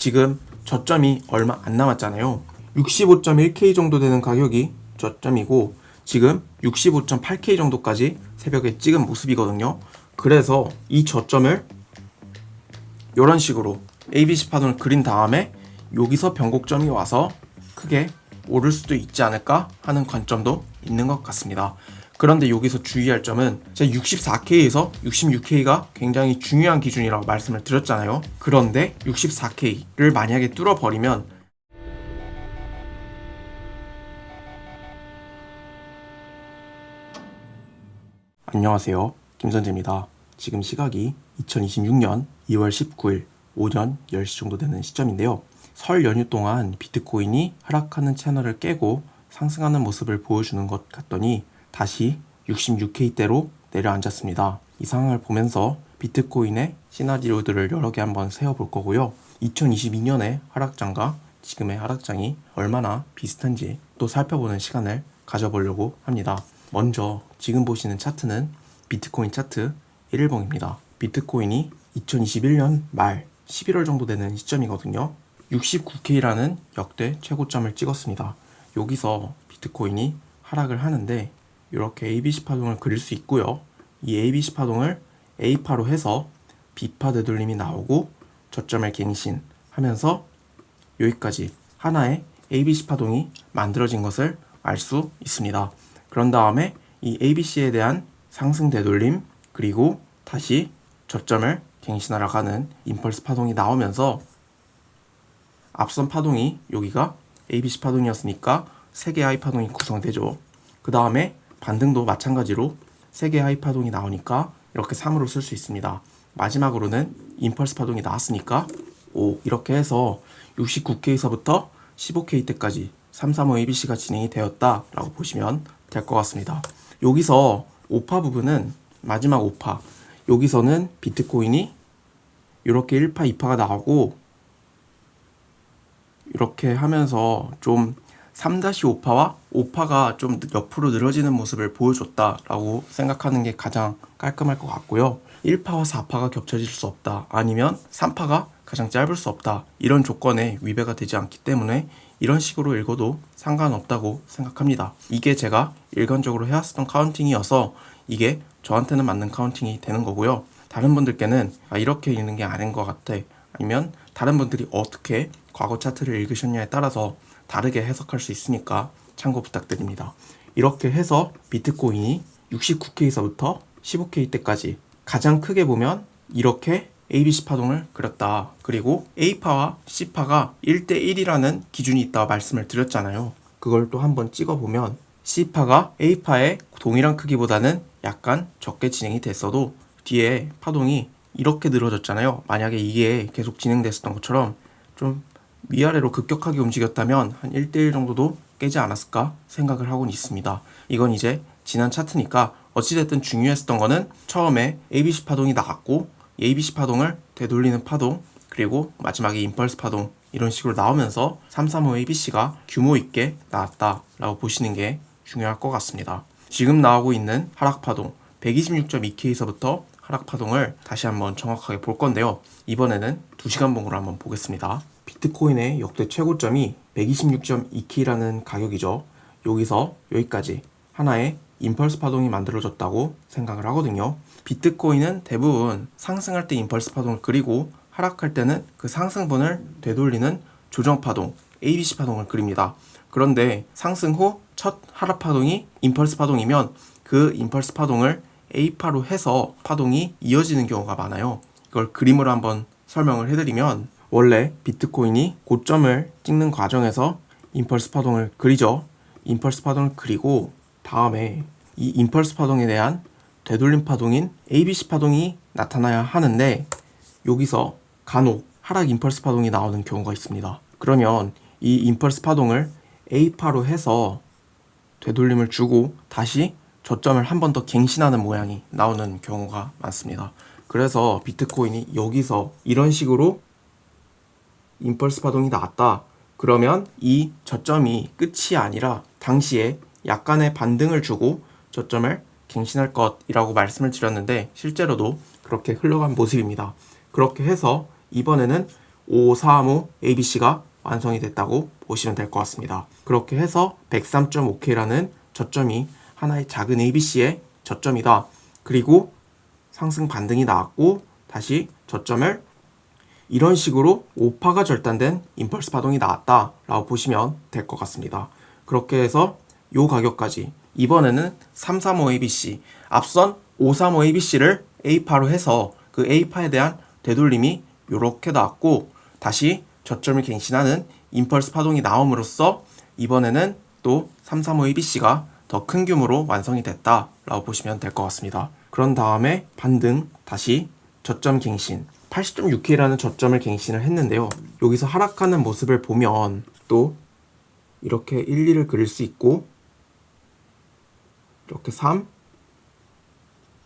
지금 저점이 얼마 안 남았잖아요. 65.1K 정도 되는 가격이 저점이고 지금 65.8K 정도까지 새벽에 찍은 모습이거든요. 그래서 이 저점을 이런 식으로 ABC 파동을 그린 다음에 여기서 변곡점이 와서 크게 오를 수도 있지 않을까 하는 관점도 있는 것 같습니다. 그런데 여기서 주의할 점은 제가 64K에서 66K가 굉장히 중요한 기준이라고 말씀을 드렸잖아요. 그런데 64K를 만약에 뚫어버리면 안녕하세요, 김선재입니다. 지금 시각이 2026년 2월 19일 오전 10시 정도 되는 시점인데요. 설 연휴 동안 비트코인이 하락하는 채널을 깨고 상승하는 모습을 보여주는 것 같더니 다시 66K대로 내려앉았습니다. 이 상황을 보면서 비트코인의 시나리오들을 여러 개 한번 세워볼 거고요. 2022년의 하락장과 지금의 하락장이 얼마나 비슷한지 또 살펴보는 시간을 가져보려고 합니다. 먼저 지금 보시는 차트는 비트코인 차트 1일봉입니다. 비트코인이 2021년 말 11월 정도 되는 시점이거든요. 69K라는 역대 최고점을 찍었습니다. 여기서 비트코인이 하락을 하는데 이렇게 ABC 파동을 그릴 수 있고요. 이 ABC 파동을 A파로 해서 B파 되돌림이 나오고 저점을 갱신하면서 여기까지 하나의 ABC 파동이 만들어진 것을 알 수 있습니다. 그런 다음에 이 ABC에 대한 상승 되돌림 그리고 다시 저점을 갱신하러 가는 임펄스 파동이 나오면서 앞선 파동이 여기가 ABC 파동이었으니까 3개의 하이 파동이 구성되죠. 그 다음에 반등도 마찬가지로 3개의 하이 파동이 나오니까 이렇게 3으로 쓸 수 있습니다. 마지막으로는 임펄스 파동이 나왔으니까 5 이렇게 해서 69K에서부터 15K 때까지 335 ABC가 진행이 되었다라고 보시면 될 것 같습니다. 여기서 5파 부분은 마지막 5파 여기서는 비트코인이 이렇게 1파, 2파가 나오고 이렇게 하면서 좀 3-5파와 5파가 좀 옆으로 늘어지는 모습을 보여줬다라고 생각하는 게 가장 깔끔할 것 같고요. 1파와 4파가 겹쳐질 수 없다. 아니면 3파가 가장 짧을 수 없다. 이런 조건에 위배가 되지 않기 때문에 이런 식으로 읽어도 상관없다고 생각합니다. 이게 제가 일관적으로 해왔었던 카운팅이어서 이게 저한테는 맞는 카운팅이 되는 거고요. 다른 분들께는 이렇게 읽는 게 아닌 것 같아. 아니면 다른 분들이 어떻게 과거 차트를 읽으셨냐에 따라서 다르게 해석할 수 있으니까 참고 부탁드립니다. 이렇게 해서 비트코인이 69K에서부터 15K 때까지 가장 크게 보면 이렇게 ABC 파동을 그렸다. 그리고 A파와 C파가 1대1이라는 기준이 있다고 말씀을 드렸잖아요. 그걸 또 한번 찍어보면 C파가 A파의 동일한 크기보다는 약간 적게 진행이 됐어도 뒤에 파동이 이렇게 늘어졌잖아요. 만약에 이게 계속 진행됐었던 것처럼 좀 위아래로 급격하게 움직였다면 한 1대1 정도도 깨지 않았을까 생각을 하고는 있습니다. 이건 이제 지난 차트니까 어찌됐든 중요했었던 거는 처음에 ABC 파동이 나왔고 ABC 파동을 되돌리는 파동 그리고 마지막에 임펄스 파동 이런 식으로 나오면서 335 ABC가 규모 있게 나왔다라고 보시는 게 중요할 것 같습니다. 지금 나오고 있는 하락 파동 126.2K에서부터 하락 파동을 다시 한번 정확하게 볼 건데요. 이번에는 2시간 봉으로 한번 보겠습니다. 비트코인의 역대 최고점이 126.2K라는 가격이죠. 여기서 여기까지 하나의 임펄스 파동이 만들어졌다고 생각을 하거든요. 비트코인은 대부분 상승할 때 임펄스 파동을 그리고 하락할 때는 그 상승분을 되돌리는 조정 파동, ABC 파동을 그립니다. 그런데 상승 후 첫 하락 파동이 임펄스 파동이면 그 임펄스 파동을 A파로 해서 파동이 이어지는 경우가 많아요. 이걸 그림으로 한번 설명을 해드리면 원래 비트코인이 고점을 찍는 과정에서 임펄스 파동을 그리죠. 임펄스 파동을 그리고 다음에 이 임펄스 파동에 대한 되돌림 파동인 ABC 파동이 나타나야 하는데 여기서 간혹 하락 임펄스 파동이 나오는 경우가 있습니다. 그러면 이 임펄스 파동을 A파로 해서 되돌림을 주고 다시 저점을 한 번 더 갱신하는 모양이 나오는 경우가 많습니다. 그래서 비트코인이 여기서 이런 식으로 임펄스 파동이 나왔다. 그러면 이 저점이 끝이 아니라 당시에 약간의 반등을 주고 저점을 갱신할 것이라고 말씀을 드렸는데 실제로도 그렇게 흘러간 모습입니다. 그렇게 해서 이번에는 5435 ABC가 완성이 됐다고 보시면 될 것 같습니다. 그렇게 해서 103.5K라는 저점이 하나의 작은 ABC의 저점이다. 그리고 상승 반등이 나왔고 다시 저점을 이런 식으로 5파가 절단된 임펄스 파동이 나왔다 라고 보시면 될 것 같습니다. 그렇게 해서 요 가격까지 이번에는 335 ABC 앞선 535 ABC를 A파로 해서 그 A파에 대한 되돌림이 요렇게 나왔고 다시 저점을 갱신하는 임펄스 파동이 나옴으로써 이번에는 또 335 ABC가 더 큰 규모로 완성이 됐다 라고 보시면 될 것 같습니다. 그런 다음에 반등 다시 저점 갱신 80.6K라는 저점을 갱신을 했는데요. 여기서 하락하는 모습을 보면 또 이렇게 1, 2를 그릴 수 있고 이렇게 3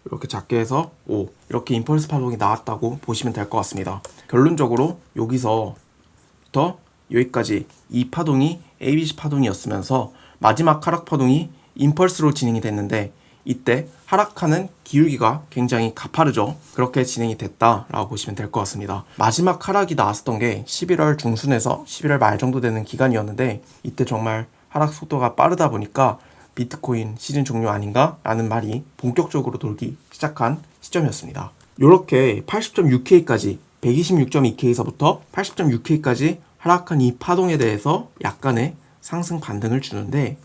이렇게 작게 해서 5 이렇게 임펄스 파동이 나왔다고 보시면 될 것 같습니다. 결론적으로 여기서부터 여기까지 이 파동이 ABC 파동이었으면서 마지막 하락 파동이 임펄스로 진행이 됐는데 이때 하락하는 기울기가 굉장히 가파르죠. 그렇게 진행이 됐다라고 보시면 될 것 같습니다. 마지막 하락이 나왔었던 게 11월 중순에서 11월 말 정도 되는 기간이었는데 이때 정말 하락 속도가 빠르다 보니까 비트코인 시즌 종료 아닌가? 라는 말이 본격적으로 돌기 시작한 시점이었습니다. 이렇게 80.6K까지 126.2K에서부터 80.6K까지 하락한 이 파동에 대해서 약간의 상승 반등을 주는데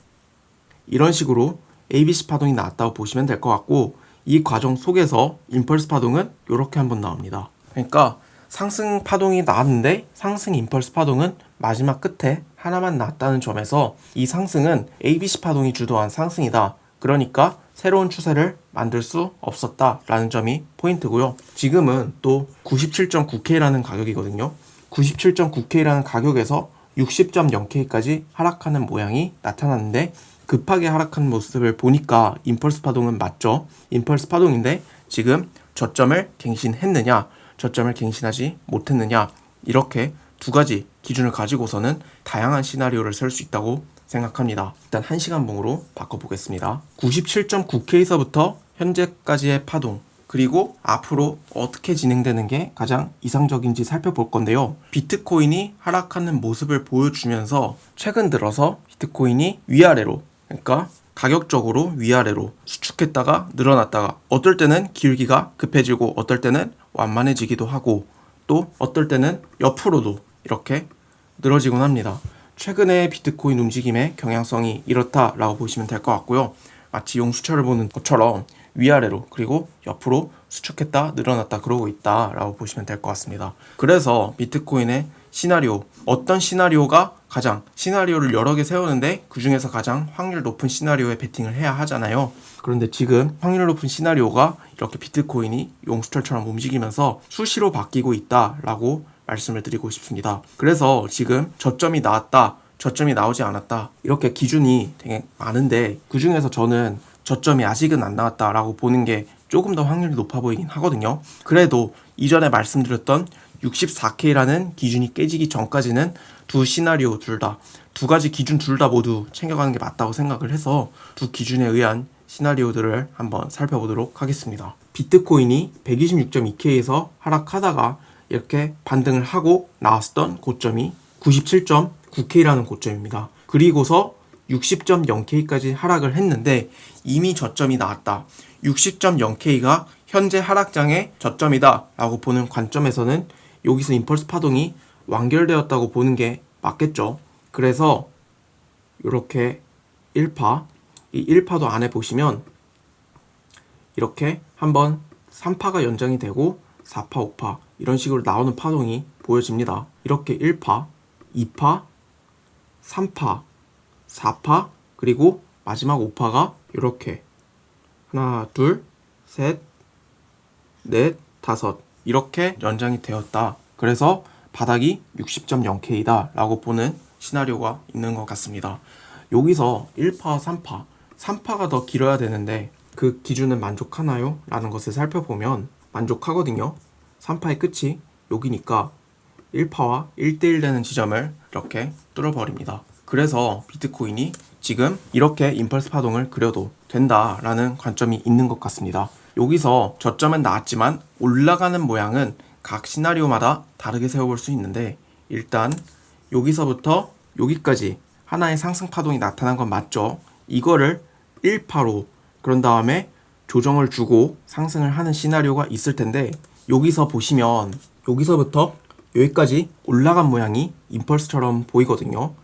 이런 식으로 ABC 파동이 나왔다고 보시면 될 것 같고 이 과정 속에서 임펄스 파동은 이렇게 한번 나옵니다. 그러니까 상승 파동이 나왔는데 상승 임펄스 파동은 마지막 끝에 하나만 나왔다는 점에서 이 상승은 ABC 파동이 주도한 상승이다. 그러니까 새로운 추세를 만들 수 없었다라는 점이 포인트고요. 지금은 또 97.9K라는 가격이거든요. 97.9K라는 가격에서 60.0K까지 하락하는 모양이 나타났는데 급하게 하락한 모습을 보니까 임펄스 파동은 맞죠. 임펄스 파동인데 지금 저점을 갱신했느냐 저점을 갱신하지 못했느냐 이렇게 두 가지 기준을 가지고서는 다양한 시나리오를 쓸 수 있다고 생각합니다. 일단 1시간봉으로 바꿔보겠습니다. 97.9K에서부터 현재까지의 파동 그리고 앞으로 어떻게 진행되는 게 가장 이상적인지 살펴볼 건데요. 비트코인이 하락하는 모습을 보여주면서 최근 들어서 비트코인이 위아래로 그러니까 가격적으로 위아래로 수축했다가 늘어났다가 어떨 때는 기울기가 급해지고 어떨 때는 완만해지기도 하고 또 어떨 때는 옆으로도 이렇게 늘어지곤 합니다. 최근의 비트코인 움직임의 경향성이 이렇다라고 보시면 될 것 같고요. 마치 용수철을 보는 것처럼 위아래로 그리고 옆으로 수축했다 늘어났다 그러고 있다라고 보시면 될 것 같습니다. 그래서 비트코인의 시나리오 어떤 시나리오가 가장 시나리오를 여러 개 세우는데 그 중에서 가장 확률 높은 시나리오에 베팅을 해야 하잖아요. 그런데 지금 확률 높은 시나리오가 이렇게 비트코인이 용수철처럼 움직이면서 수시로 바뀌고 있다라고 말씀을 드리고 싶습니다. 그래서 지금 저점이 나왔다 저점이 나오지 않았다 이렇게 기준이 되게 많은데 그 중에서 저는 저점이 아직은 안 나왔다라고 보는 게 조금 더 확률이 높아 보이긴 하거든요. 그래도 이전에 말씀드렸던 64K라는 기준이 깨지기 전까지는 두 시나리오 둘 다, 두 가지 기준 둘 다 모두 챙겨가는 게 맞다고 생각을 해서 두 기준에 의한 시나리오들을 한번 살펴보도록 하겠습니다. 비트코인이 126.2K에서 하락하다가 이렇게 반등을 하고 나왔던 고점이 97.9K라는 고점입니다. 그리고서 60.0K까지 하락을 했는데 이미 저점이 나왔다. 60.0K가 현재 하락장의 저점이다 라고 보는 관점에서는 여기서 임펄스 파동이 완결되었다고 보는 게 맞겠죠. 그래서 이렇게 1파 이 1파도 안에 보시면 이렇게 한번 3파가 연장이 되고 4파, 5파 이런 식으로 나오는 파동이 보여집니다. 이렇게 1파, 2파, 3파, 4파 그리고 마지막 5파가 이렇게 하나, 둘, 셋, 넷, 다섯 이렇게 연장이 되었다. 그래서 바닥이 60.0K다 라고 보는 시나리오가 있는 것 같습니다. 여기서 1파, 3파 3파가 더 길어야 되는데 그 기준은 만족하나요? 라는 것을 살펴보면 만족하거든요. 3파의 끝이 여기니까 1파와 1대1 되는 지점을 이렇게 뚫어버립니다. 그래서 비트코인이 지금 이렇게 임펄스 파동을 그려도 된다라는 관점이 있는 것 같습니다. 여기서 저점은 나왔지만 올라가는 모양은 각 시나리오마다 다르게 세워볼 수 있는데, 일단 여기서부터 여기까지 하나의 상승 파동이 나타난 건 맞죠? 이거를 1파로 그런 다음에 조정을 주고 상승을 하는 시나리오가 있을 텐데, 여기서 보시면 여기서부터 여기까지 올라간 모양이 임펄스처럼 보이거든요.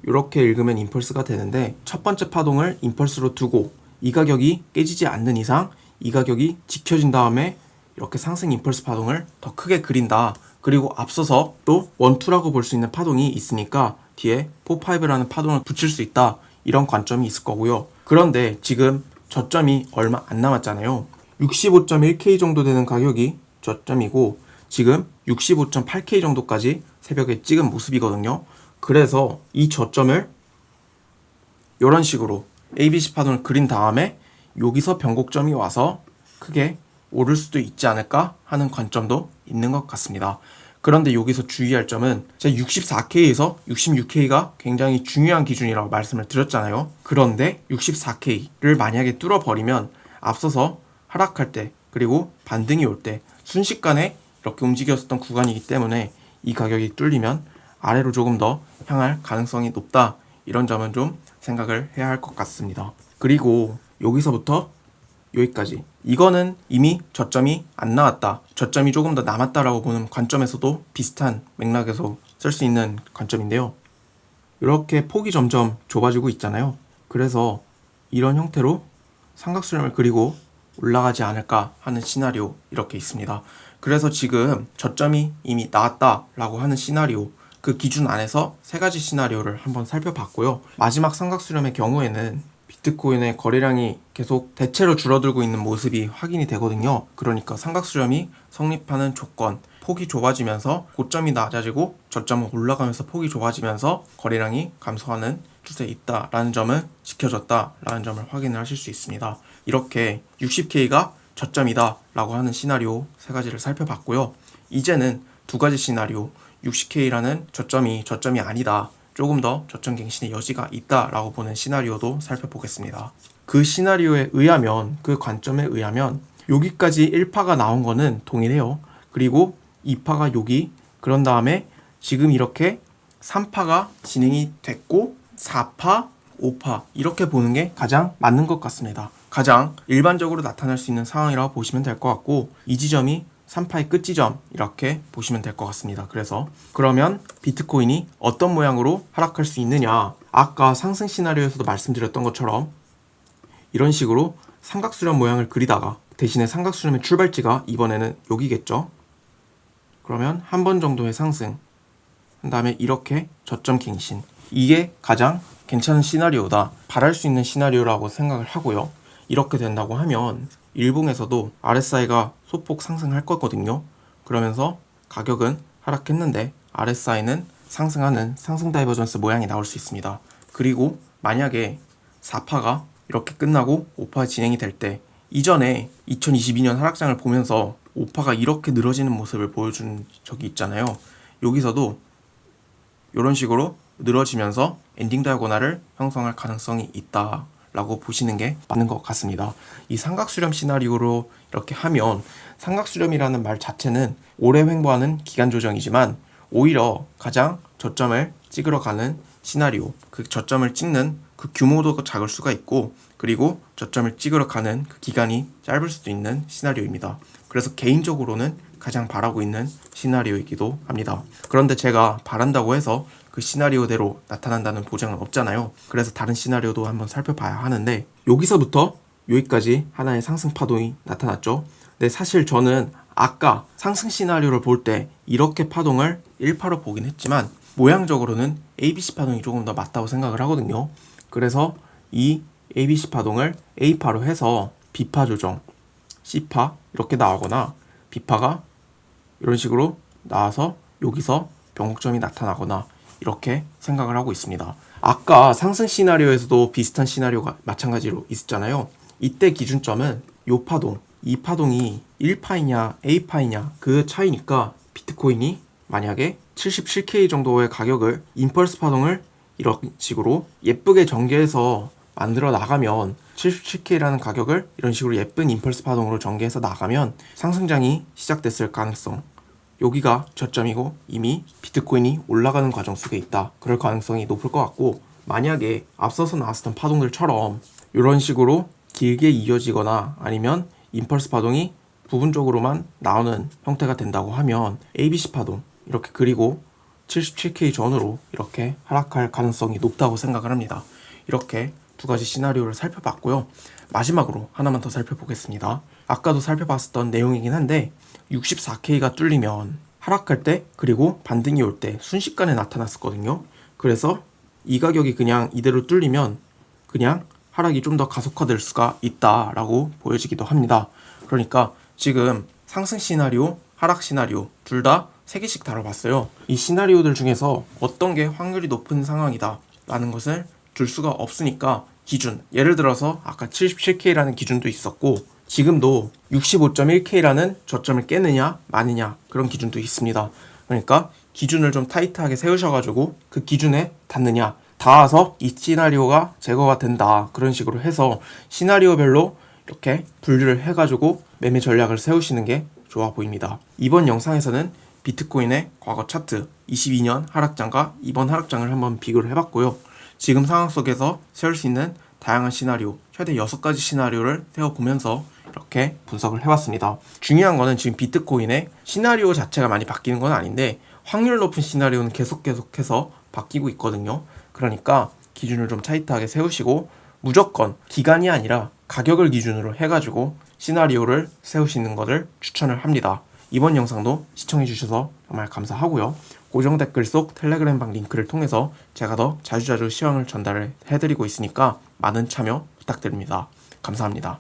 이렇게 읽으면 임펄스가 되는데, 첫 번째 파동을 임펄스로 두고 이 가격이 깨지지 않는 이상 이 가격이 지켜진 다음에 이렇게 상승 임펄스 파동을 더 크게 그린다. 그리고 앞서서 또 1, 2라고 볼 수 있는 파동이 있으니까 뒤에 4, 5라는 파동을 붙일 수 있다. 이런 관점이 있을 거고요. 그런데 지금 저점이 얼마 안 남았잖아요. 65.1K 정도 되는 가격이 저점이고 지금 65.8K 정도까지 새벽에 찍은 모습이거든요. 그래서 이 저점을 이런 식으로 ABC 파동을 그린 다음에 여기서 변곡점이 와서 크게 오를 수도 있지 않을까 하는 관점도 있는 것 같습니다. 그런데 여기서 주의할 점은 제가 64K에서 66K가 굉장히 중요한 기준이라고 말씀을 드렸잖아요. 그런데 64K를 만약에 뚫어버리면 앞서서 하락할 때 그리고 반등이 올 때 순식간에 이렇게 움직였었던 구간이기 때문에 이 가격이 뚫리면 아래로 조금 더 향할 가능성이 높다. 이런 점은 좀 생각을 해야 할 것 같습니다. 그리고 여기서부터 여기까지 이거는 이미 저점이 안 나왔다, 저점이 조금 더 남았다라고 보는 관점에서도 비슷한 맥락에서 쓸 수 있는 관점인데요. 이렇게 폭이 점점 좁아지고 있잖아요. 그래서 이런 형태로 삼각수렴을 그리고 올라가지 않을까 하는 시나리오 이렇게 있습니다. 그래서 지금 저점이 이미 나왔다라고 하는 시나리오, 그 기준 안에서 세 가지 시나리오를 한번 살펴봤고요. 마지막 삼각수렴의 경우에는 비트코인의 거래량이 계속 대체로 줄어들고 있는 모습이 확인이 되거든요. 그러니까 삼각수렴이 성립하는 조건, 폭이 좁아지면서 고점이 낮아지고 저점은 올라가면서 폭이 좁아지면서 거래량이 감소하는 추세에 있다라는 점은 지켜졌다라는 점을 확인을 하실 수 있습니다. 이렇게 60K가 저점이다 라고 하는 시나리오 세 가지를 살펴봤고요. 이제는 두 가지 시나리오, 60K라는 저점이 아니다, 조금 더 저점 갱신의 여지가 있다라고 보는 시나리오도 살펴보겠습니다. 그 시나리오에 의하면, 그 관점에 의하면 여기까지 1파가 나온 거는 동일해요. 그리고 2파가 여기, 그런 다음에 지금 이렇게 3파가 진행이 됐고 4파, 5파 이렇게 보는 게 가장 맞는 것 같습니다. 가장 일반적으로 나타날 수 있는 상황이라고 보시면 될 것 같고, 이 지점이 3파의 끝지점 이렇게 보시면 될 것 같습니다. 그래서 그러면 비트코인이 어떤 모양으로 하락할 수 있느냐, 아까 상승 시나리오에서도 말씀드렸던 것처럼 이런 식으로 삼각수렴 모양을 그리다가 대신에 삼각수렴의 출발지가 이번에는 여기겠죠. 그러면 한 번 정도의 상승 한 다음에 이렇게 저점 갱신, 이게 가장 괜찮은 시나리오다, 바랄 수 있는 시나리오라고 생각을 하고요. 이렇게 된다고 하면 일봉에서도 RSI가 소폭 상승할 거거든요. 그러면서 가격은 하락했는데 RSI는 상승하는 상승 다이버전스 모양이 나올 수 있습니다. 그리고 만약에 4파가 이렇게 끝나고 5파 진행이 될 때, 이전에 2022년 하락장을 보면서 5파가 이렇게 늘어지는 모습을 보여준 적이 있잖아요. 여기서도 이런 식으로 늘어지면서 엔딩 다이고날을 형성할 가능성이 있다 라고 보시는 게 맞는 것 같습니다. 이 삼각수렴 시나리오로 이렇게 하면, 삼각수렴이라는 말 자체는 오래 횡보하는 기간 조정이지만 오히려 가장 저점을 찍으러 가는 시나리오, 그 저점을 찍는 그 규모도 작을 수가 있고, 그리고 저점을 찍으러 가는 그 기간이 짧을 수도 있는 시나리오입니다. 그래서 개인적으로는 가장 바라고 있는 시나리오이기도 합니다. 그런데 제가 바란다고 해서 그 시나리오대로 나타난다는 보장은 없잖아요. 그래서 다른 시나리오도 한번 살펴봐야 하는데, 여기서부터 여기까지 하나의 상승 파동이 나타났죠. 근데 사실 저는 아까 상승 시나리오를 볼 때 이렇게 파동을 1파로 보긴 했지만 모양적으로는 ABC 파동이 조금 더 맞다고 생각을 하거든요. 그래서 이 ABC 파동을 A파로 해서 B파 조정, C파 이렇게 나오거나, B파가 이런 식으로 나와서 여기서 변곡점이 나타나거나 이렇게 생각을 하고 있습니다. 아까 상승 시나리오에서도 비슷한 시나리오가 마찬가지로 있었잖아요. 이때 기준점은 요 파동, 이 파동이 1파이냐 A파이냐 그 차이니까, 비트코인이 만약에 77K 정도의 가격을 임펄스 파동을 이런 식으로 예쁘게 전개해서 만들어 나가면 77K라는 가격을 이런 식으로 예쁜 임펄스 파동으로 전개해서 나가면 상승장이 시작됐을 가능성, 여기가 저점이고 이미 비트코인이 올라가는 과정 속에 있다. 그럴 가능성이 높을 것 같고, 만약에 앞서서 나왔던 파동들처럼 이런 식으로 길게 이어지거나 아니면 임펄스 파동이 부분적으로만 나오는 형태가 된다고 하면 ABC 파동 이렇게 그리고 77K 전후로 이렇게 하락할 가능성이 높다고 생각을 합니다. 이렇게 두 가지 시나리오를 살펴봤고요. 마지막으로 하나만 더 살펴보겠습니다. 아까도 살펴봤었던 내용이긴 한데 64K가 뚫리면 하락할 때 그리고 반등이 올 때 순식간에 나타났었거든요. 그래서 이 가격이 그냥 이대로 뚫리면 그냥 하락이 좀 더 가속화될 수가 있다라고 보여지기도 합니다. 그러니까 지금 상승 시나리오, 하락 시나리오 둘 다 3개씩 다뤄봤어요. 이 시나리오들 중에서 어떤 게 확률이 높은 상황이다 라는 것을 줄 수가 없으니까 기준, 예를 들어서 아까 77K라는 기준도 있었고 지금도 65.1K라는 저점을 깨느냐 마느냐 그런 기준도 있습니다. 그러니까 기준을 좀 타이트하게 세우셔가지고 그 기준에 닿느냐, 닿아서 이 시나리오가 제거가 된다 그런 식으로 해서 시나리오별로 이렇게 분류를 해가지고 매매 전략을 세우시는 게 좋아 보입니다. 이번 영상에서는 비트코인의 과거 차트 22년 하락장과 이번 하락장을 한번 비교를 해봤고요. 지금 상황 속에서 세울 수 있는 다양한 시나리오, 최대 6가지 시나리오를 세워보면서 이렇게 분석을 해봤습니다. 중요한 거는 지금 비트코인의 시나리오 자체가 많이 바뀌는 건 아닌데 확률 높은 시나리오는 계속해서 바뀌고 있거든요. 그러니까 기준을 좀 타이트하게 세우시고 무조건 기간이 아니라 가격을 기준으로 해가지고 시나리오를 세우시는 것을 추천을 합니다. 이번 영상도 시청해주셔서 정말 감사하고요. 고정 댓글 속 텔레그램방 링크를 통해서 제가 더 자주자주 시황을 전달을 해드리고 있으니까 많은 참여 부탁드립니다. 감사합니다.